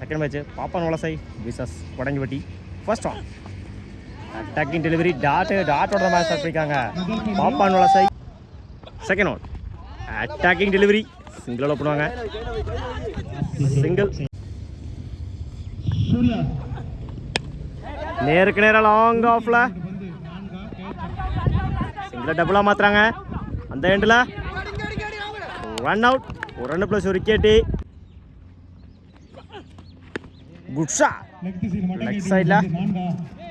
Second match Pappan Valasai விசஸ் கொடங்கிவட்டி. First one attacking delivery டாட்டோட தான் மேட்ச் ஸ்டார்ட் பண்ணிருக்காங்க. Pappan Valasai second one attacking delivery single பண்ணுவாங்க. சிங்கிள் நேருக்கு நேரம் லாங் ஆஃப்ல சிங்கிள் டபுளா மாத்துறாங்க. அந்த எண்டில் ரன் அவுட், ஒரு ரன் பிளஸ் ஒரு விக்கெட்டு. குட் ஷாட் லெக் சைடில்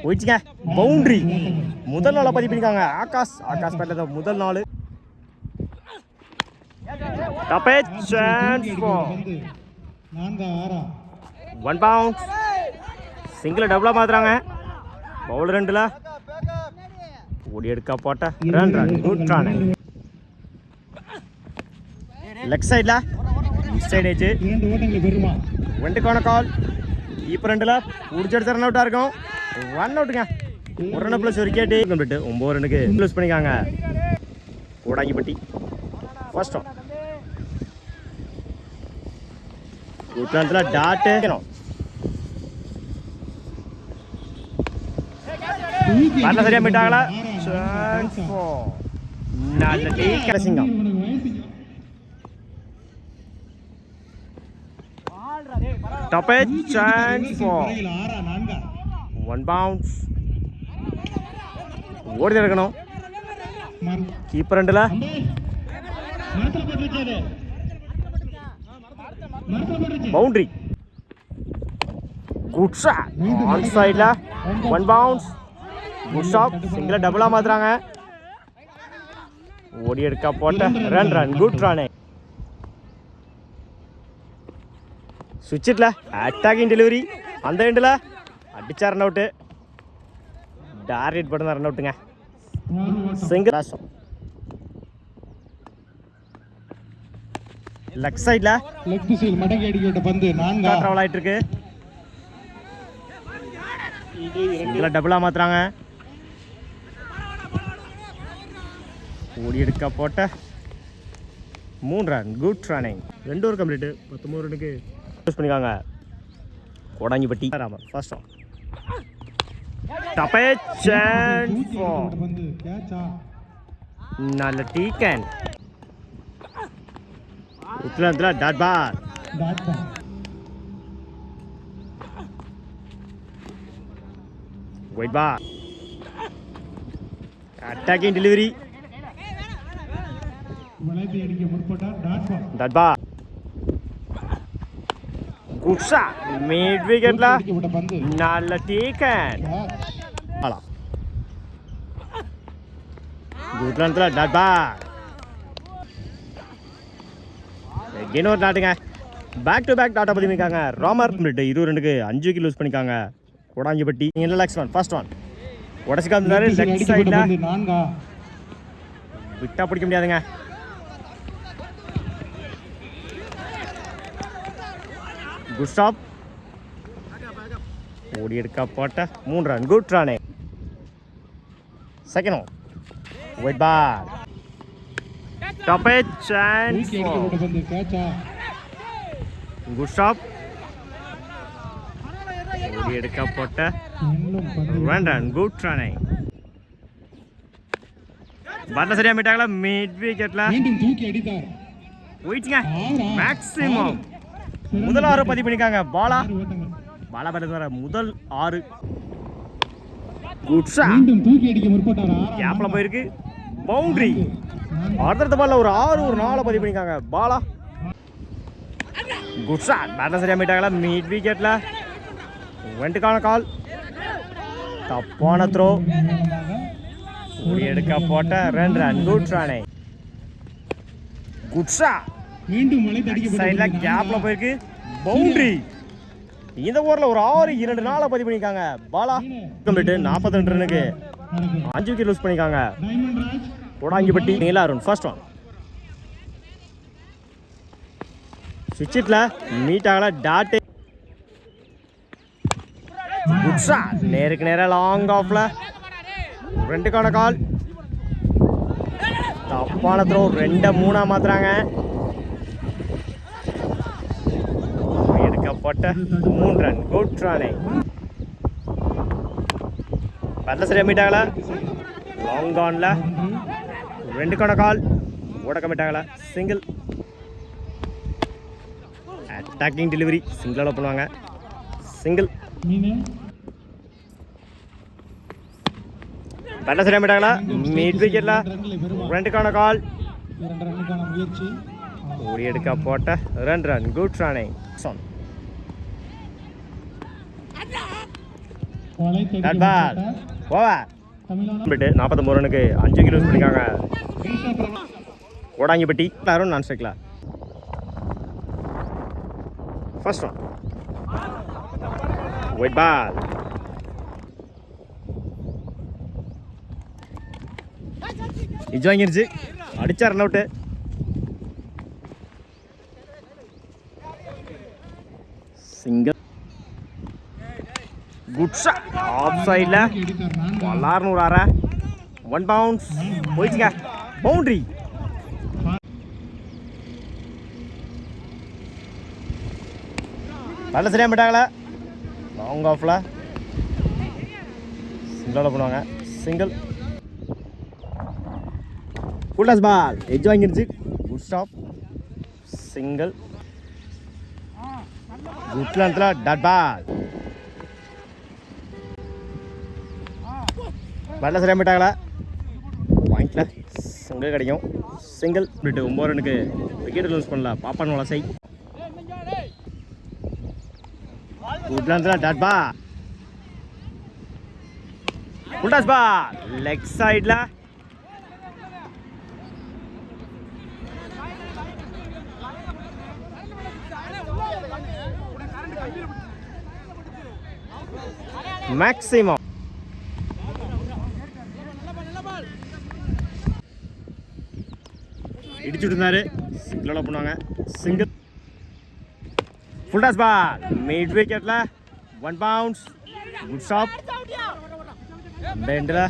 போயிடுச்சுங்க. பவுண்டரி முதல் நாளை பதிவு பண்ணிருக்காங்க. ஆகாஷ் பேட்டில் முதல் நாள். Top chance for one bounce. Single டபுளா மாத்துறாங்க. பவுலர் ரெண்டுல ஓடி எடுக்க போட்ட ரன் குட் ரன். லெக் சைடில் ஈஸ்ட் சைடு ஏச்சு வெண்டுக்கான கால். கீப்பர் ரெண்டுல பிடிச்செடுத்த ரன் அவுட்டாக இருக்கும். ரன் அவுட்டுங்க, ஒரு ரன் பிளஸ் ஒரு விக்கெட்டு. கம்ப்ளீட்டு 9 ரன்னுக்கு ப்ளஸ் பண்ணிக்காங்க கோடாங்கிப்பட்டி. ஃபர்ஸ்ட் ஆன் குட்லாந்தில் டாட்டு பாட்டில் சரியாக போயிட்டாங்களா. நல்ல டீ கடைசிங்கம். Top edge chance for one bounce. ஓடி இருக்கணும். கீப்பர் ரெண்டுல பவுண்டரி. குட் ஷாட் ஆன் சைட்ல one bounce. Good shot single டபுளா மாத்துறாங்க. ஓடி எடுக்க போட்ட ரன் குட் ரன். சுவிட்சில் அட்டாக்கிங் டெலிவரி அந்த எண்டில் அடிச்சா ரன் அவுட்டு. டார்கெட் பண்ண ரன் அவுட்டுங்க. சிங்கிள் லெக் சைடில் ட்ராவல் ஆகிட்டு இருக்கு. சிங்கிள் டபுளாக மாத்துறாங்க. ஓடி எடுக்க போட்ட 3 run good running. 2 over complete 13 ரன்னுக்கு யூஸ் பண்ணிக்காங்க Kodangipatti. First one top chance for நல்ல டீக்கன். உத்லாந்தில் டாட் பால். ஒயிட் பால் attacking delivery dot ball. Good shot mid விக்கெட்ல நல்ல டீக்கன். குட்லாந்தில் டாட் பால். இன்னொரு டாட்டுங்க. பேக் டு பேக் டாட்டா பதிவிக்காங்க. ராமர் 20 ரன்னுக்கு 5 விக்கெட் லூஸ் பண்ணிக்காங்க கோடாங்கிப்பட்டி. என்ன லெக்ஸ் ஒன் ஃபர்ஸ்ட் ஒன் உடச்சு காமிச்சாரு. லெக் சைடில் விட்டா பிடிக்க முடியாதுங்க. குட் ஸ்டாப் ஓடி எடுக்க போட்ட 3 run good run. Second one wide ball. Top chance good stop ஓடி எடுக்க போட்ட ரன் குட் ரன். பாட்டில் சரியா மீட்டாங்களா. மிட் விக்கெட்ல போயிடுச்சுங்க. மேக்ஸிமம் முதல் 6 பதிவு பண்ணிக்காங்க. பாலா பேட்டர் முதல் 6 குட் ஷாட் கேப்ல போயிருக்கு. பவுண்டரி அடுத்த பால்ல ஒரு 4 பதிவு பண்ணிக்காங்க. பாலா குட் ஷாட் பேட்டர் சரியா மீட்டாங்களா. மிட் விக்கெட்ல வெண்டுக்கான கால். தப்பான த்ரோ ஓடி எடுக்க போட்ட run good run. Good shot சைடில் கேப்ல போயிருக்கு. பவுண்டரி இந்த ஓவரில் ஒரு 6-2 பதிவு பண்ணிருக்காங்க. பாலா கம்ப்ளீட் 42 ரன்னுக்கு 5 விக்கெட் லூஸ் பண்ணிருக்காங்க கோடாங்கிப்பட்டி. எல்லாரும் ஃபர்ஸ்ட் ஒன் சுவிட்சில் மீட் ஆகல. டாட்டு குட் ஷாட் நேருக்கு நேரம் லாங் ஆஃப்ல ரெண்டுக்கான கால். தப்பான த்ரோ 2-3 மாத்துறாங்க. எடுக்க போட்ட 3 ரன் குட் ரானே பல்ல சரியா மீட்டாங்களா லாங் ஆன்ல 2 கால் ஓட கமிட்டாங்களா சிங்கிள் அட்டாக்கிங் டெலிவரி சிங்கிளாக பண்ணுவாங்க சிங்கிள் பல்ல சரியா மீட்டாங்களா மிட் விக்கெட்ல 2 கால் ஓடி எடுக்க போட்ட 2 ரன் குட் ரானே சொன் டாட் பால் ஓவர் 49 ரனுக்கு 5 கிலோ பண்ணிருக்காங்க கோடாங்கிப்பட்டி யாரும் நான் ஸ்ட்ரைக்ல ஃபர்ஸ்ட் ஒன் ஒயிட் பால் இது வாங்கிருச்சு அடிச்சா run out single good shot off சைடில் வல்லார்னு ஒரு அரை 1 பவுன்ஸ் போயிடுச்சுங்க பவுண்டரி நல்ல சரியாக போட்டாங்களா லாங் ஆஃபில் சிங்கிளாக பண்ணுவாங்க சிங்கிள் ஃபுல் பால் எட்ஜ் வாங்கிருச்சு குட் ஸ்டாப் சிங்கிள் குட் லென்த்தில் டாட் பால் பல்ல சரியாக போயிட்டாங்களா பாயிண்டில் சிங்கிள் கிடைக்கும் சிங்கிள் விட்டு 9 ரனுக்கு விக்கெட் லூஸ் பண்ணல பாப்பான் வலசை குட் லென்த்தில் dot ball full ball leg சைடில் மேக்ஸிமம் இடிச்சுட்டு இருந்தாரு சிங்கிளோட பண்ணுவாங்க single full toss ball mid விக்கெட்ல 1 பவுன்ஸ் குட் ஸ்டாப் இந்த எண்டில்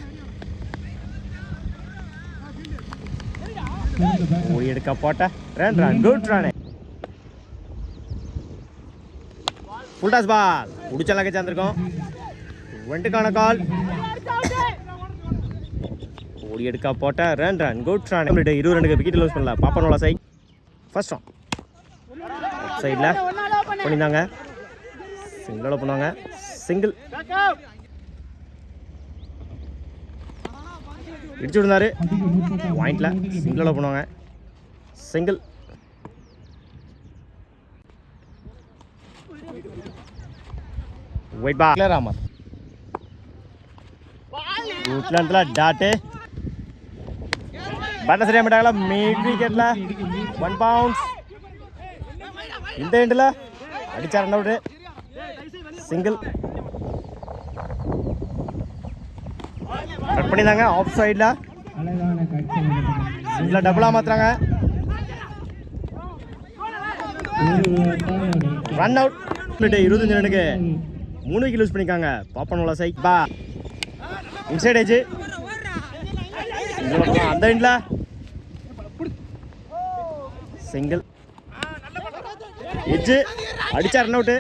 ஓடி எடுக்க போட்ட 2 run good run full toss ball பிடிச்சலாம் சேர்ந்துருக்கோம் 2 கால் ஓடி எடுக்க போட்ட 2 ரன் குட் ரன் 20 ரனுக்கு விக்கெட் லூஸ் பண்ணல பாப்பன் வலசை ஃபர்ஸ்ட் ஒன் சைடில் பண்ணியிருந்தாங்க சிங்கிளோட பண்ணுவாங்க சிங்கிள் இடிச்சு விடுந்தாரு பாயிண்ட்ல சிங்கிளோட பண்ணுவாங்க சிங்கிள் ஒயிட் பால் ராமர் வீட்டில் டாட்டு பேட்டை சரியாக மாட்டாங்களா மிட் விக்கெட்ல 1 பவுன்ஸ் இந்த எண்டில் அடிச்சா ரன் அவுட்டு சிங்கிள் கட் பண்ணியிருந்தாங்க ஆஃப் சைடில் சிங்கிள் டபுளாக மாற்றுறாங்க ரன் அவுட் 25 ரனுக்கு 3 விக்கெட் லூஸ் பண்ணிக்காங்க பாப்பன் வலசை பா இன்சைட் ஏஜ் அந்த எண்டில் சிங்கிள் எஜ்ஜு அடிச்சா run out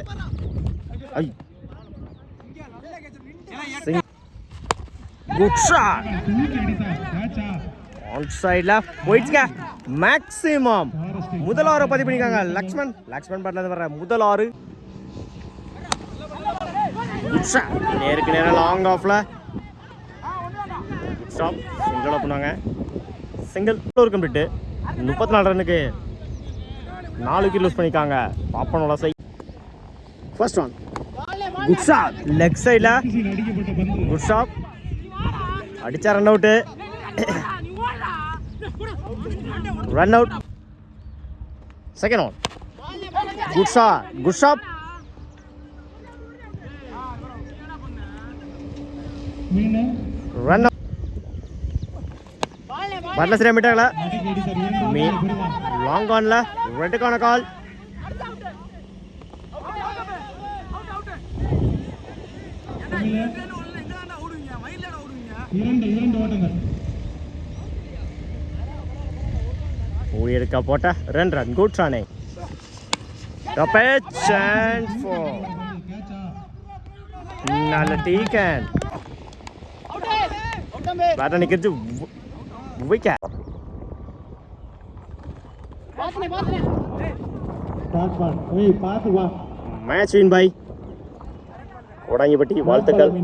good shot on சைடில் போயிடுச்சுங்க மேக்ஸிமம் முதல் ஓவரை பதிவு பண்ணிக்காங்க லக்ஷ்மன் பண்ணது வர முதல் ஓவர் குட் ஷாட் நேருக்கு நேரம் லாங் ஆஃப்ல குட் ஸ்டாப் சிங்கிளோட பண்ணுவாங்க சிங்கிள் ஒரு கம்ப்ளீட்டு 34 ரனுக்கு 4 விக்கெட் லூஸ் பண்ணிக்காங்க Pappan Valasai first one good shot leg சைடில் குட் ஷாட் அடிச்சா run out run out second one good shot run பட்ல சரியா மீட்டாங்களா லாங் ஆன்ல 2 கால் ஓடி எடுக்க போட்ட 2 ரன் குட் ரானே chance for நல்ல டீக்கன் பேட்டர் நிக்கிறது wicket. Match win by Kodangipatti. வாழ்த்துக்கள்.